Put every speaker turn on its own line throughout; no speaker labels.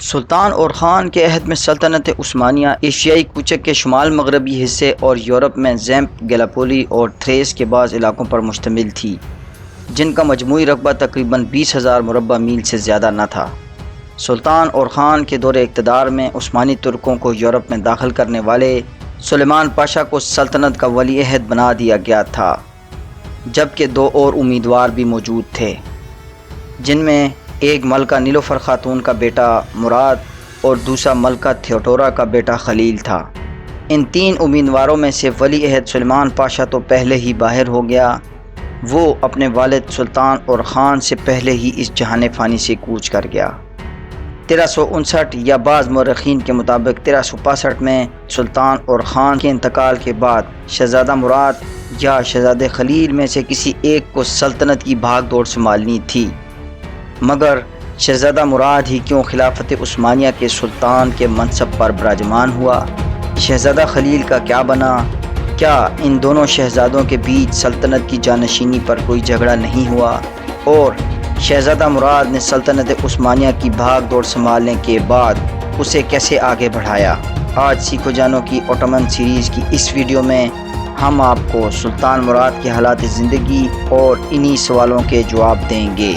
سلطان اور خان کے عہد میں سلطنت عثمانیہ ایشیائی کوچک کے شمال مغربی حصے اور یورپ میں زیمپ، گیلاپولی اور تھریس کے بعض علاقوں پر مشتمل تھی، جن کا مجموعی رقبہ تقریباً 20,000 مربع میل سے زیادہ نہ تھا۔ سلطان اور خان کے دور اقتدار میں عثمانی ترکوں کو یورپ میں داخل کرنے والے سلیمان پاشا کو سلطنت کا ولی عہد بنا دیا گیا تھا، جبکہ 2 اور امیدوار بھی موجود تھے، جن میں ایک ملکہ نیلوفر خاتون کا بیٹا مراد اور دوسرا ملکہ تھیوڈورا کا بیٹا خلیل تھا۔ ان 3 امیدواروں میں سے ولی عہد سلیمان پاشا تو پہلے ہی باہر ہو گیا، وہ اپنے والد سلطان اور خان سے پہلے ہی اس جہان فانی سے کوچ کر گیا۔ 1359 یا بعض مورخین کے مطابق 1365 میں سلطان اور خان کے انتقال کے بعد شہزادہ مراد یا شہزادہ خلیل میں سے کسی ایک کو سلطنت کی بھاگ دوڑ سنبھالنی تھی، مگر شہزادہ مراد ہی کیوں خلافت عثمانیہ کے سلطان کے منصب پر براجمان ہوا؟ شہزادہ خلیل کا کیا بنا؟ کیا ان دونوں شہزادوں کے بیچ سلطنت کی جانشینی پر کوئی جھگڑا نہیں ہوا؟ اور شہزادہ مراد نے سلطنت عثمانیہ کی بھاگ دوڑ سنبھالنے کے بعد اسے کیسے آگے بڑھایا؟ آج سیکھو جانو کی اوٹومن سیریز کی اس ویڈیو میں ہم آپ کو سلطان مراد کے حالات زندگی اور انہی سوالوں کے جواب دیں گے۔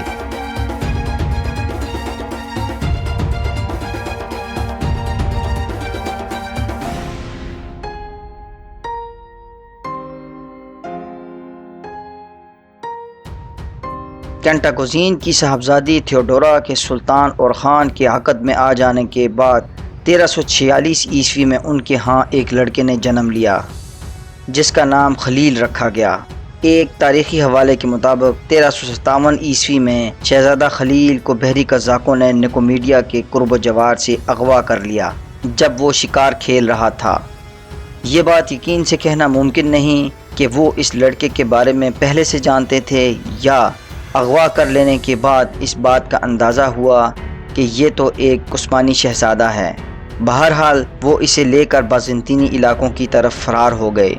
کینٹاکوزین کی صاحبزادی تھیوڈورا کے سلطان اور خان کے عقد میں آ جانے کے بعد 1346 عیسوی میں ان کے ہاں ایک لڑکے نے جنم لیا، جس کا نام خلیل رکھا گیا۔ ایک تاریخی حوالے کے مطابق 1357 عیسوی میں شہزادہ خلیل کو بحری قزاقوں نے نکومیڈیا کے قرب و جوار سے اغوا کر لیا جب وہ شکار کھیل رہا تھا۔ یہ بات یقین سے کہنا ممکن نہیں کہ وہ اس لڑکے کے بارے میں پہلے سے جانتے تھے یا اغوا کر لینے کے بعد اس بات کا اندازہ ہوا کہ یہ تو ایک عثمانی شہزادہ ہے۔ بہرحال وہ اسے لے کر بازنطینی علاقوں کی طرف فرار ہو گئے،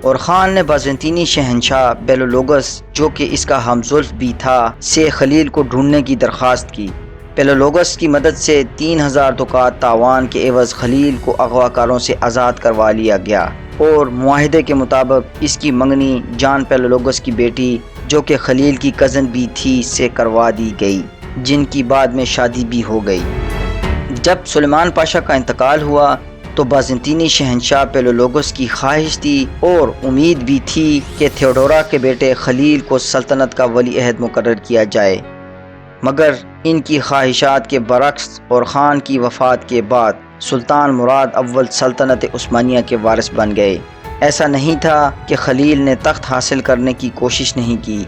اور خان نے بازنطینی شہنشاہ بیلولوگس، جو کہ اس کا ہمزلف بھی تھا، سے خلیل کو ڈھونڈنے کی درخواست کی۔ بیلولوگس کی مدد سے 3,000 دکات تاوان کے عوض خلیل کو اغوا کاروں سے آزاد کروا لیا گیا، اور معاہدے کے مطابق اس کی منگنی جان بیلولوگس کی بیٹی، جو کہ خلیل کی کزن بھی تھی، سے کروا دی گئی، جن کی بعد میں شادی بھی ہو گئی۔ جب سلیمان پاشا کا انتقال ہوا تو بازنطینی شہنشاہ بیلولوگس کی خواہش تھی اور امید بھی تھی کہ تھیوڈورا کے بیٹے خلیل کو سلطنت کا ولی عہد مقرر کیا جائے، مگر ان کی خواہشات کے برعکس اور خان کی وفات کے بعد سلطان مراد اول سلطنت عثمانیہ کے وارث بن گئے۔ ایسا نہیں تھا کہ خلیل نے تخت حاصل کرنے کی کوشش نہیں کی،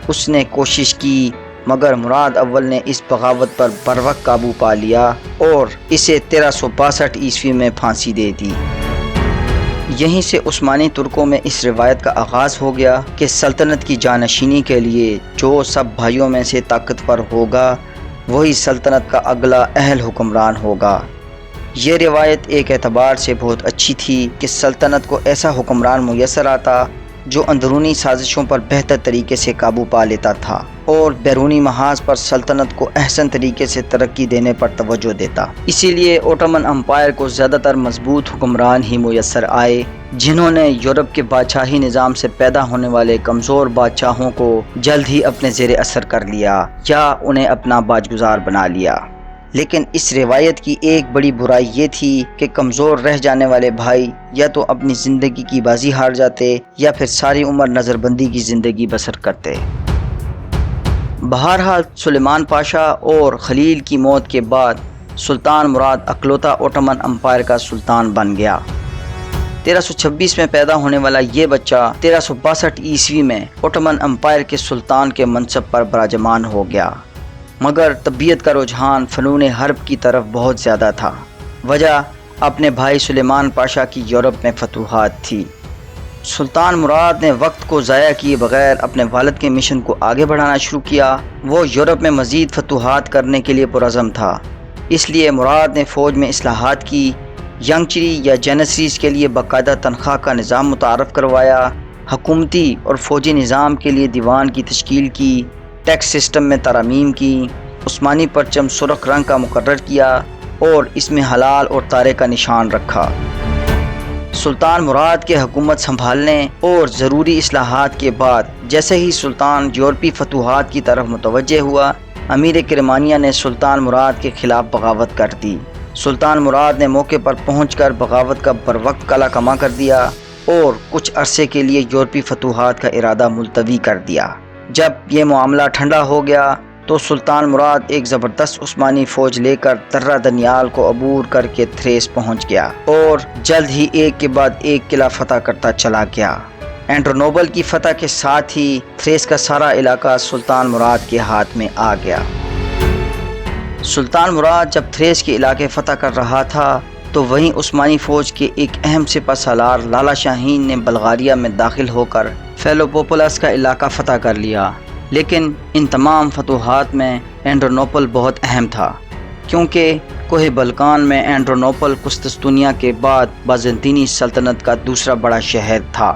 اس نے کوشش کی، مگر مراد اول نے اس بغاوت پر بروقت قابو پا لیا اور اسے 1362 عیسوی میں پھانسی دے دی۔ یہیں سے عثمانی ترکوں میں اس روایت کا آغاز ہو گیا کہ سلطنت کی جانشینی کے لیے جو سب بھائیوں میں سے طاقتور ہوگا وہی سلطنت کا اگلا اہل حکمران ہوگا۔ یہ روایت ایک اعتبار سے بہت اچھی تھی کہ سلطنت کو ایسا حکمران میسر آتا جو اندرونی سازشوں پر بہتر طریقے سے قابو پا لیتا تھا اور بیرونی محاذ پر سلطنت کو احسن طریقے سے ترقی دینے پر توجہ دیتا۔ اسی لیے اوٹومن امپائر کو زیادہ تر مضبوط حکمران ہی میسر آئے، جنہوں نے یورپ کے بادشاہی نظام سے پیدا ہونے والے کمزور بادشاہوں کو جلد ہی اپنے زیر اثر کر لیا یا انہیں اپنا باجگزار بنا لیا۔ لیکن اس روایت کی ایک بڑی برائی یہ تھی کہ کمزور رہ جانے والے بھائی یا تو اپنی زندگی کی بازی ہار جاتے یا پھر ساری عمر نظر بندی کی زندگی بسر کرتے۔ بہرحال سلیمان پاشا اور خلیل کی موت کے بعد سلطان مراد اکلوتا اوٹومن امپائر کا سلطان بن گیا۔ 1326 میں پیدا ہونے والا یہ بچہ 1362 عیسوی میں اوٹومن امپائر کے سلطان کے منصب پر براجمان ہو گیا، مگر طبیعت کا رجحان فنون حرب کی طرف بہت زیادہ تھا۔ وجہ اپنے بھائی سلیمان پاشا کی یورپ میں فتوحات تھی۔ سلطان مراد نے وقت کو ضائع کیے بغیر اپنے والد کے مشن کو آگے بڑھانا شروع کیا۔ وہ یورپ میں مزید فتوحات کرنے کے لیے پرعزم تھا، اس لیے مراد نے فوج میں اصلاحات کی، ینگچری یا جینسریز کے لیے باقاعدہ تنخواہ کا نظام متعارف کروایا، حکومتی اور فوجی نظام کے لیے دیوان کی تشکیل کی، ٹیکس سسٹم میں ترامیم کی، عثمانی پرچم سرخ رنگ کا مقرر کیا، اور اس میں ہلال اور تارے کا نشان رکھا۔ سلطان مراد کے حکومت سنبھالنے اور ضروری اصلاحات کے بعد جیسے ہی سلطان یورپی فتوحات کی طرف متوجہ ہوا، امیر کرمانیہ نے سلطان مراد کے خلاف بغاوت کر دی۔ سلطان مراد نے موقع پر پہنچ کر بغاوت کا بروقت قلع کما کر دیا اور کچھ عرصے کے لیے یورپی فتوحات کا ارادہ ملتوی کر دیا۔ جب یہ معاملہ ٹھنڈا ہو گیا تو سلطان مراد ایک زبردست عثمانی فوج لے کر درہ دنیال کو عبور کر کے تھریس پہنچ گیا اور جلد ہی ایک کے بعد ایک قلعہ فتح کرتا چلا گیا۔ اینڈرونوبل کی فتح کے ساتھ ہی تھریس کا سارا علاقہ سلطان مراد کے ہاتھ میں آ گیا۔ سلطان مراد جب تھریس کے علاقے فتح کر رہا تھا تو وہیں عثمانی فوج کے ایک اہم سپہ سالار لالا شاہین نے بلغاریہ میں داخل ہو کر فیلوپوپولس کا علاقہ فتح کر لیا۔ لیکن ان تمام فتوحات میں اینڈرونوپل بہت اہم تھا، کیونکہ کوہ بلقان میں اینڈرونوپل قسطنطنیہ کے بعد بازنطینی سلطنت کا دوسرا بڑا شہر تھا۔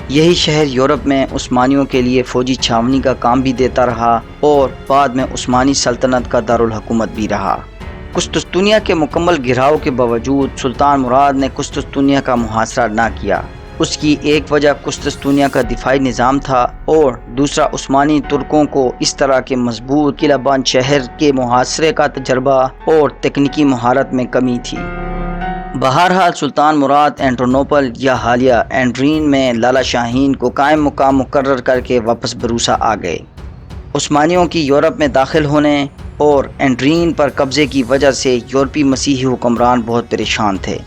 یہی شہر یورپ میں عثمانیوں کے لیے فوجی چھاونی کا کام بھی دیتا رہا اور بعد میں عثمانی سلطنت کا دارالحکومت بھی رہا۔ قسطنطنیہ کے مکمل گھراؤ کے باوجود سلطان مراد نے قسطنطنیہ کا محاصرہ نہ کیا۔ اس کی ایک وجہ قسطنطنیہ کا دفاعی نظام تھا اور دوسرا عثمانی ترکوں کو اس طرح کے مضبوط قلعہ بند شہر کے محاصرے کا تجربہ اور تکنیکی مہارت میں کمی تھی۔ بہرحال سلطان مراد اینڈرونوپل یا حالیہ اینڈرین میں لالا شاہین کو قائم مقام مقرر کر کے واپس بروسا آ گئے۔ عثمانیوں کی یورپ میں داخل ہونے اور اینڈرین پر قبضے کی وجہ سے یورپی مسیحی حکمران بہت پریشان تھے۔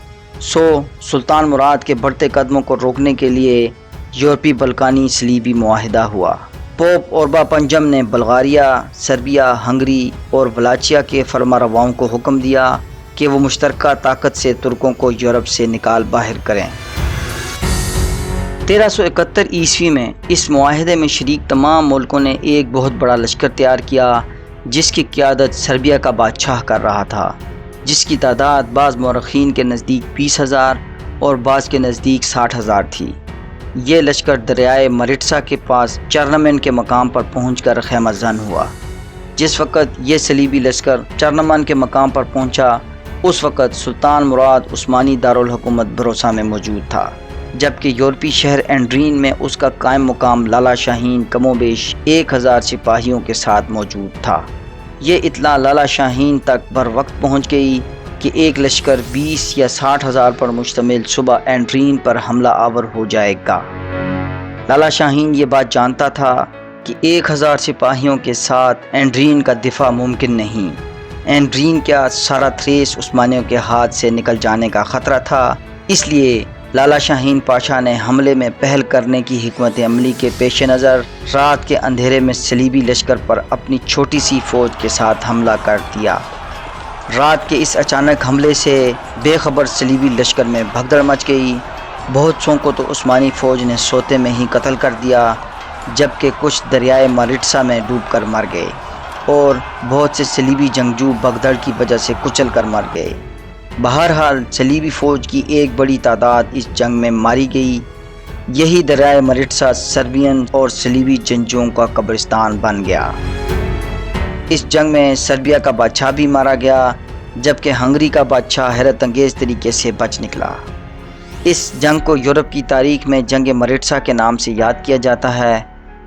سلطان مراد کے بڑھتے قدموں کو روکنے کے لیے یورپی بلقانی صلیبی معاہدہ ہوا۔ پوپ اوربا پنجم نے بلغاریہ، سربیا، ہنگری اور ولاچیا کے فرمانرواؤں کو حکم دیا کہ وہ مشترکہ طاقت سے ترکوں کو یورپ سے نکال باہر کریں۔ 1371 عیسوی میں اس معاہدے میں شریک تمام ملکوں نے ایک بہت بڑا لشکر تیار کیا جس کی قیادت سربیا کا بادشاہ کر رہا تھا، جس کی تعداد بعض مورخین کے نزدیک 20,000 اور بعض کے نزدیک 60,000 تھی۔ یہ لشکر دریائے مریٹسا کے پاس چرنمن کے مقام پر پہنچ کر خیمہ زن ہوا۔ جس وقت یہ صلیبی لشکر چرنمن کے مقام پر پہنچا اس وقت سلطان مراد عثمانی دارالحکومت بروسا میں موجود تھا، جبکہ یورپی شہر اینڈرین میں اس کا قائم مقام لالا شاہین کم و بیش 1000 سپاہیوں کے ساتھ موجود تھا۔ یہ اطلاع لالا شاہین تک بر وقت پہنچ گئی کہ ایک لشکر 20 یا 60,000 پر مشتمل صبح اینڈرین پر حملہ آور ہو جائے گا۔ لالا شاہین یہ بات جانتا تھا کہ 1000 سپاہیوں کے ساتھ اینڈرین کا دفاع ممکن نہیں۔ اینڈرین کیا سارا تھریس عثمانیوں کے ہاتھ سے نکل جانے کا خطرہ تھا، اس لیے لالا شاہین پاشا نے حملے میں پہل کرنے کی حکمت عملی کے پیش نظر رات کے اندھیرے میں صلیبی لشکر پر اپنی چھوٹی سی فوج کے ساتھ حملہ کر دیا۔ رات کے اس اچانک حملے سے بے خبر صلیبی لشکر میں بھگدڑ مچ گئی۔ بہت سوں کو تو عثمانی فوج نے سوتے میں ہی قتل کر دیا، جبکہ کچھ دریائے مریٹسا میں ڈوب کر مر گئے اور بہت سے صلیبی جنگجو بھگدڑ کی وجہ سے کچل کر مر گئے۔ بہرحال صلیبی فوج کی ایک بڑی تعداد اس جنگ میں ماری گئی۔ یہی دریائے مریٹسا سربین اور صلیبی جنگجوؤں کا قبرستان بن گیا۔ اس جنگ میں سربیا کا بادشاہ بھی مارا گیا، جبکہ ہنگری کا بادشاہ حیرت انگیز طریقے سے بچ نکلا۔ اس جنگ کو یورپ کی تاریخ میں جنگ مریٹسا کے نام سے یاد کیا جاتا ہے۔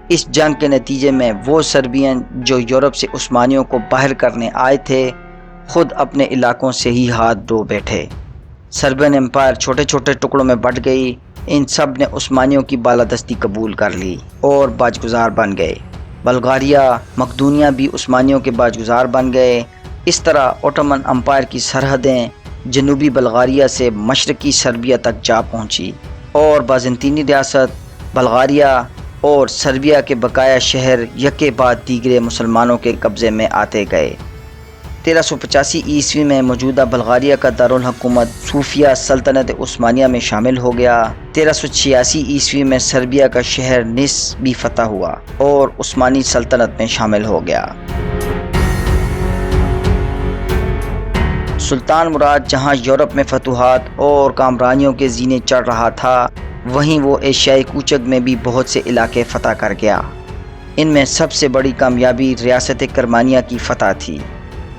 اس جنگ کے نتیجے میں وہ سربین جو یورپ سے عثمانیوں کو باہر کرنے آئے تھے خود اپنے علاقوں سے ہی ہاتھ دھو بیٹھے۔ سربین امپائر چھوٹے چھوٹے ٹکڑوں میں بٹ گئی۔ ان سب نے عثمانیوں کی بالادستی قبول کر لی اور باجگزار بن گئے۔ بلغاریہ، مقدونیہ بھی عثمانیوں کے باجگزار بن گئے۔ اس طرح اوٹومن امپائر کی سرحدیں جنوبی بلغاریہ سے مشرقی سربیا تک جا پہنچی اور بازنطینی ریاست بلغاریہ اور سربیا کے بقایا شہر یکے بعد دیگرے مسلمانوں کے قبضے میں آتے گئے۔ 1385 عیسوی میں موجودہ بلغاریہ کا دارالحکومت صوفیہ سلطنت عثمانیہ میں شامل ہو گیا۔ 1386 عیسوی میں سربیا کا شہر نس بھی فتح ہوا اور عثمانی سلطنت میں شامل ہو گیا۔ سلطان مراد جہاں یورپ میں فتوحات اور کامرانیوں کے زینے چڑھ رہا تھا، وہیں وہ ایشیائی کوچک میں بھی بہت سے علاقے فتح کر گیا۔ ان میں سب سے بڑی کامیابی ریاست کرمانیہ کی فتح تھی۔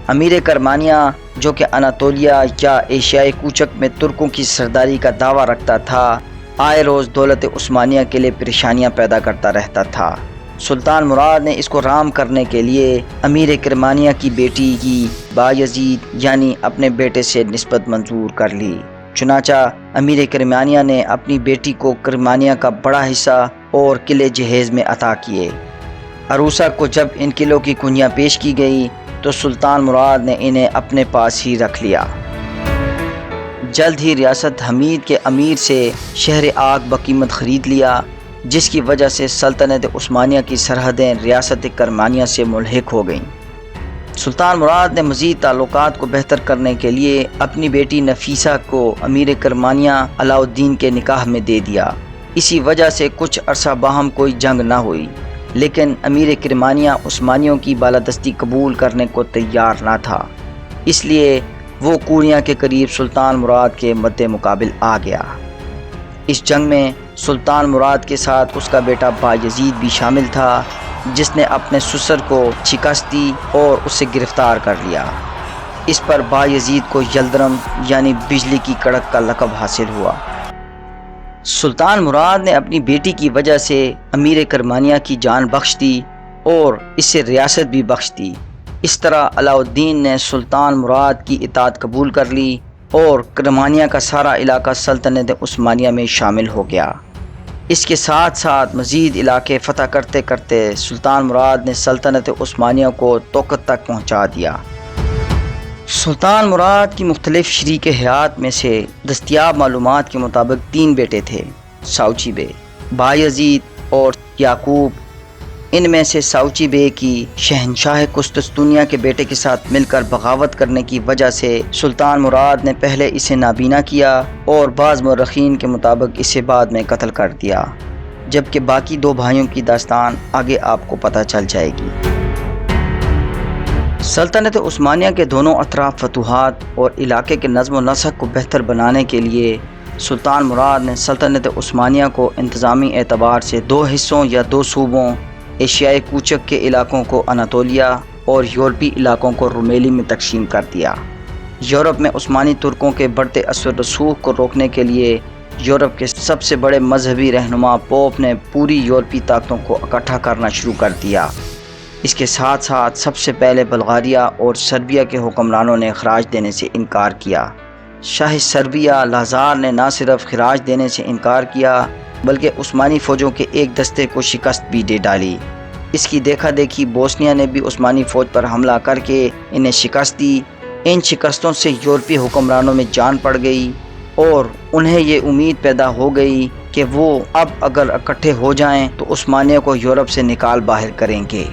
امیر کرمانیہ جو کہ اناطولیہ یا ایشیائی کوچک میں ترکوں کی سرداری کا دعویٰ رکھتا تھا، آئے روز دولت عثمانیہ کے لیے پریشانیاں پیدا کرتا رہتا تھا۔ سلطان مراد نے اس کو رام کرنے کے لیے امیر کرمانیہ کی بیٹی کی بایزید یعنی اپنے بیٹے سے نسبت منظور کر لی۔ چنانچہ امیر کرمانیہ نے اپنی بیٹی کو کرمانیہ کا بڑا حصہ اور قلعے جہیز میں عطا کیے۔ عروسہ کو جب ان قلعوں کی کنیاں پیش کی گئی تو سلطان مراد نے انہیں اپنے پاس ہی رکھ لیا۔ جلد ہی ریاست حمید کے امیر سے شہر آگ بقیمت خرید لیا، جس کی وجہ سے سلطنت عثمانیہ کی سرحدیں ریاست کرمانیہ سے ملحق ہو گئیں۔ سلطان مراد نے مزید تعلقات کو بہتر کرنے کے لیے اپنی بیٹی نفیسہ کو امیر کرمانیہ علاء الدین کے نکاح میں دے دیا۔ اسی وجہ سے کچھ عرصہ باہم کوئی جنگ نہ ہوئی، لیکن امیر کرمانیہ عثمانیوں کی بالادستی قبول کرنے کو تیار نہ تھا، اس لیے وہ کوریا کے قریب سلطان مراد کے مد مقابل آ گیا۔ اس جنگ میں سلطان مراد کے ساتھ اس کا بیٹا بایزید بھی شامل تھا، جس نے اپنے سسر کو شکست دی اور اسے گرفتار کر لیا۔ اس پر بایزید کو یلدرم یعنی بجلی کی کڑک کا لقب حاصل ہوا۔ سلطان مراد نے اپنی بیٹی کی وجہ سے امیر کرمانیہ کی جان بخش دی اور اسے ریاست بھی بخش دی۔ اس طرح علاء الدین نے سلطان مراد کی اطاعت قبول کر لی اور کرمانیہ کا سارا علاقہ سلطنت عثمانیہ میں شامل ہو گیا۔ اس کے ساتھ ساتھ مزید علاقے فتح کرتے کرتے سلطان مراد نے سلطنت عثمانیہ کو توقت تک پہنچا دیا۔ سلطان مراد کی مختلف شریک حیات میں سے دستیاب معلومات کے مطابق 3 بیٹے تھے، ساؤچی بے، بایزید اور یعقوب۔ ان میں سے ساؤچی بے کی شہنشاہ قسطنطنیہ کے بیٹے کے ساتھ مل کر بغاوت کرنے کی وجہ سے سلطان مراد نے پہلے اسے نابینا کیا اور بعض مورخین کے مطابق اسے بعد میں قتل کر دیا، جبکہ باقی 2 بھائیوں کی داستان آگے آپ کو پتہ چل جائے گی۔ سلطنت عثمانیہ کے دونوں اطراف فتوحات اور علاقے کے نظم و نسق کو بہتر بنانے کے لیے سلطان مراد نے سلطنت عثمانیہ کو انتظامی اعتبار سے 2 حصوں یا 2 صوبوں، ایشیائی کوچک کے علاقوں کو اناطولیہ اور یورپی علاقوں کو رومیلی میں تقسیم کر دیا۔ یورپ میں عثمانی ترکوں کے بڑھتے اثر رسوخ کو روکنے کے لیے یورپ کے سب سے بڑے مذہبی رہنما پوپ نے پوری یورپی طاقتوں کو اکٹھا کرنا شروع کر دیا۔ اس کے ساتھ ساتھ سب سے پہلے بلغاریہ اور سربیا کے حکمرانوں نے خراج دینے سے انکار کیا۔ شاہ سربیا لازار نے نہ صرف خراج دینے سے انکار کیا بلکہ عثمانی فوجوں کے ایک دستے کو شکست بھی دے ڈالی۔ اس کی دیکھا دیکھی بوسنیا نے بھی عثمانی فوج پر حملہ کر کے انہیں شکست دی۔ ان شکستوں سے یورپی حکمرانوں میں جان پڑ گئی اور انہیں یہ امید پیدا ہو گئی کہ وہ اب اگر اکٹھے ہو جائیں تو عثمانیہ کو یورپ سے نکال باہر کریں گے۔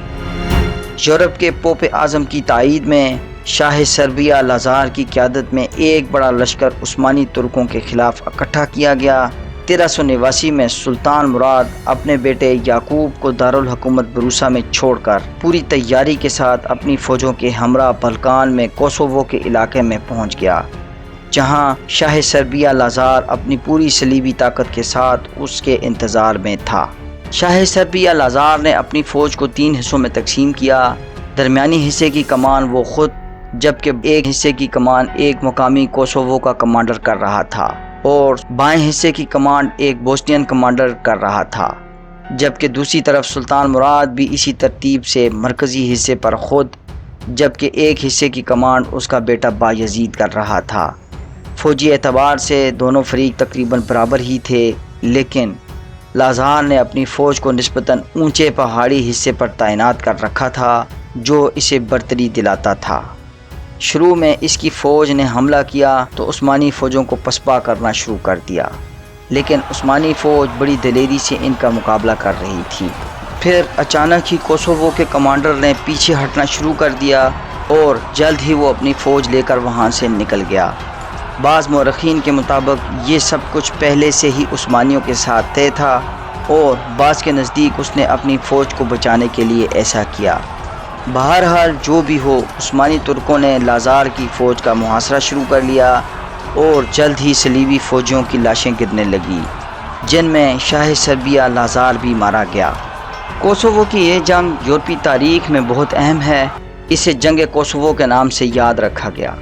یورپ کے پوپ اعظم کی تائید میں شاہ سربیا لازار کی قیادت میں ایک بڑا لشکر عثمانی ترکوں کے خلاف اکٹھا کیا گیا۔ 1389 میں سلطان مراد اپنے بیٹے یعقوب کو دارالحکومت بروسا میں چھوڑ کر پوری تیاری کے ساتھ اپنی فوجوں کے ہمراہ بلقان میں کوسوو کے علاقے میں پہنچ گیا، جہاں شاہ سربیا لازار اپنی پوری صلیبی طاقت کے ساتھ اس کے انتظار میں تھا۔ شاہ سربیا لازار نے اپنی فوج کو 3 حصوں میں تقسیم کیا۔ درمیانی حصے کی کمان وہ خود، جبکہ ایک حصے کی کمان ایک مقامی کوسوو کا کمانڈر کر رہا تھا اور بائیں حصے کی کمانڈ ایک بوسنین کمانڈر کر رہا تھا، جبکہ دوسری طرف سلطان مراد بھی اسی ترتیب سے مرکزی حصے پر خود، جبکہ ایک حصے کی کمانڈ اس کا بیٹا بایزید کر رہا تھا۔ فوجی اعتبار سے دونوں فریق تقریباً برابر ہی تھے، لیکن لازار نے اپنی فوج کو نسبتاً اونچے پہاڑی حصے پر تعینات کر رکھا تھا جو اسے برتری دلاتا تھا۔ شروع میں اس کی فوج نے حملہ کیا تو عثمانی فوجوں کو پسپا کرنا شروع کر دیا، لیکن عثمانی فوج بڑی دلیری سے ان کا مقابلہ کر رہی تھی۔ پھر اچانک ہی کوسوو کے کمانڈر نے پیچھے ہٹنا شروع کر دیا اور جلد ہی وہ اپنی فوج لے کر وہاں سے نکل گیا۔ بعض مورخین کے مطابق یہ سب کچھ پہلے سے ہی عثمانیوں کے ساتھ طے تھا اور بعض کے نزدیک اس نے اپنی فوج کو بچانے کے لیے ایسا کیا۔ بہرحال جو بھی ہو، عثمانی ترکوں نے لازار کی فوج کا محاصرہ شروع کر لیا اور جلد ہی صلیبی فوجیوں کی لاشیں گرنے لگی، جن میں شاہ سربیا لازار بھی مارا گیا۔ کوسوو کی یہ جنگ یورپی تاریخ میں بہت اہم ہے، اسے جنگ کوسوو کے نام سے یاد رکھا گیا۔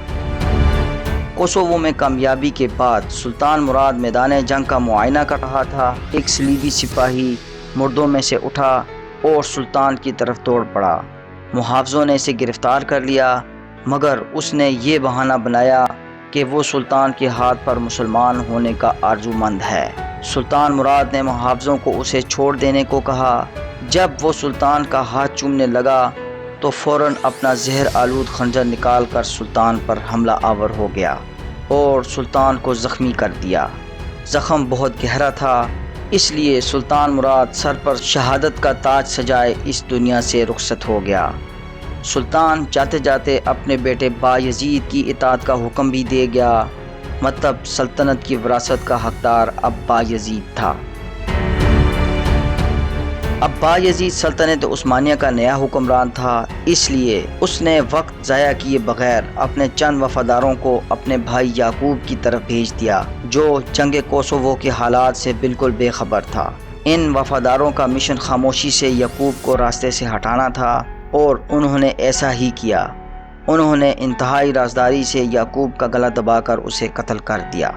کوسوو میں کامیابی کے بعد سلطان مراد میدان جنگ کا معائنہ کر رہا تھا۔ ایک صلیبی سپاہی مردوں میں سے اٹھا اور سلطان کی طرف دوڑ پڑا۔ محافظوں نے اسے گرفتار کر لیا، مگر اس نے یہ بہانہ بنایا کہ وہ سلطان کے ہاتھ پر مسلمان ہونے کا آرزومند ہے۔ سلطان مراد نے محافظوں کو اسے چھوڑ دینے کو کہا۔ جب وہ سلطان کا ہاتھ چومنے لگا تو فوراً اپنا زہر آلود خنجر نکال کر سلطان پر حملہ آور ہو گیا اور سلطان کو زخمی کر دیا۔ زخم بہت گہرا تھا، اس لیے سلطان مراد سر پر شہادت کا تاج سجائے اس دنیا سے رخصت ہو گیا۔ سلطان جاتے جاتے اپنے بیٹے بایزید کی اطاعت کا حکم بھی دے گیا، مطلب سلطنت کی وراثت کا حقدار اب بایزید تھا۔ اب بایزید سلطنت عثمانیہ کا نیا حکمران تھا، اس لیے اس نے وقت ضائع کیے بغیر اپنے چند وفاداروں کو اپنے بھائی یعقوب کی طرف بھیج دیا، جو جنگ کوسوو کے حالات سے بالکل بے خبر تھا۔ ان وفاداروں کا مشن خاموشی سے یعقوب کو راستے سے ہٹانا تھا اور انہوں نے ایسا ہی کیا۔ انہوں نے انتہائی رازداری سے یعقوب کا گلا دبا کر اسے قتل کر دیا۔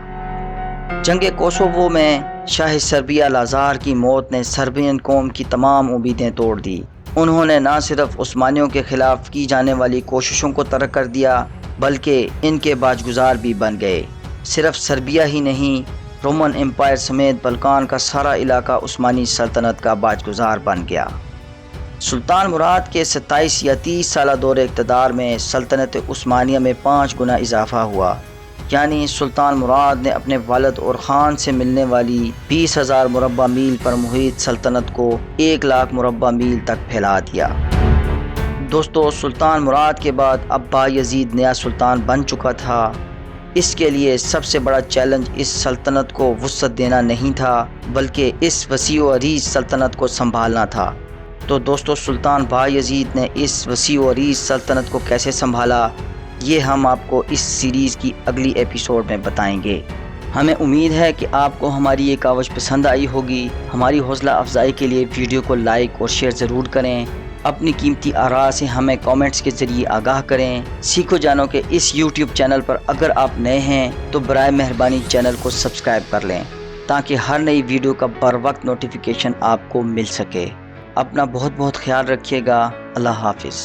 جنگ کوسوو میں شاہ سربیا لازار کی موت نے سربین قوم کی تمام امیدیں توڑ دی۔ انہوں نے نہ صرف عثمانیوں کے خلاف کی جانے والی کوششوں کو ترک کر دیا بلکہ ان کے باجگزار بھی بن گئے۔ صرف سربیا ہی نہیں، رومن امپائر سمیت بلقان کا سارا علاقہ عثمانی سلطنت کا باجگزار بن گیا۔ سلطان مراد کے 27 یا 30 سالہ دور اقتدار میں سلطنت عثمانیہ میں 5 گنا اضافہ ہوا، یعنی سلطان مراد نے اپنے والد اور خان سے ملنے والی 20,000 مربع میل پر محیط سلطنت کو 1,00,000 مربع میل تک پھیلا دیا۔ دوستو، سلطان مراد کے بعد اب بایزید نیا سلطان بن چکا تھا۔ اس کے لیے سب سے بڑا چیلنج اس سلطنت کو وسعت دینا نہیں تھا بلکہ اس وسیع و عریض سلطنت کو سنبھالنا تھا۔ تو دوستو، سلطان بایزید نے اس وسیع و عریض سلطنت کو کیسے سنبھالا، یہ ہم آپ کو اس سیریز کی اگلی ایپیسوڈ میں بتائیں گے۔ ہمیں امید ہے کہ آپ کو ہماری یہ کاوش پسند آئی ہوگی۔ ہماری حوصلہ افزائی کے لیے ویڈیو کو لائک اور شیئر ضرور کریں۔ اپنی قیمتی آراء سے ہمیں کامنٹس کے ذریعے آگاہ کریں۔ سیکھو جانو کہ اس یوٹیوب چینل پر اگر آپ نئے ہیں تو برائے مہربانی چینل کو سبسکرائب کر لیں تاکہ ہر نئی ویڈیو کا بر وقت نوٹیفیکیشن آپ کو مل سکے۔ اپنا بہت بہت خیال رکھیے گا۔ اللہ حافظ۔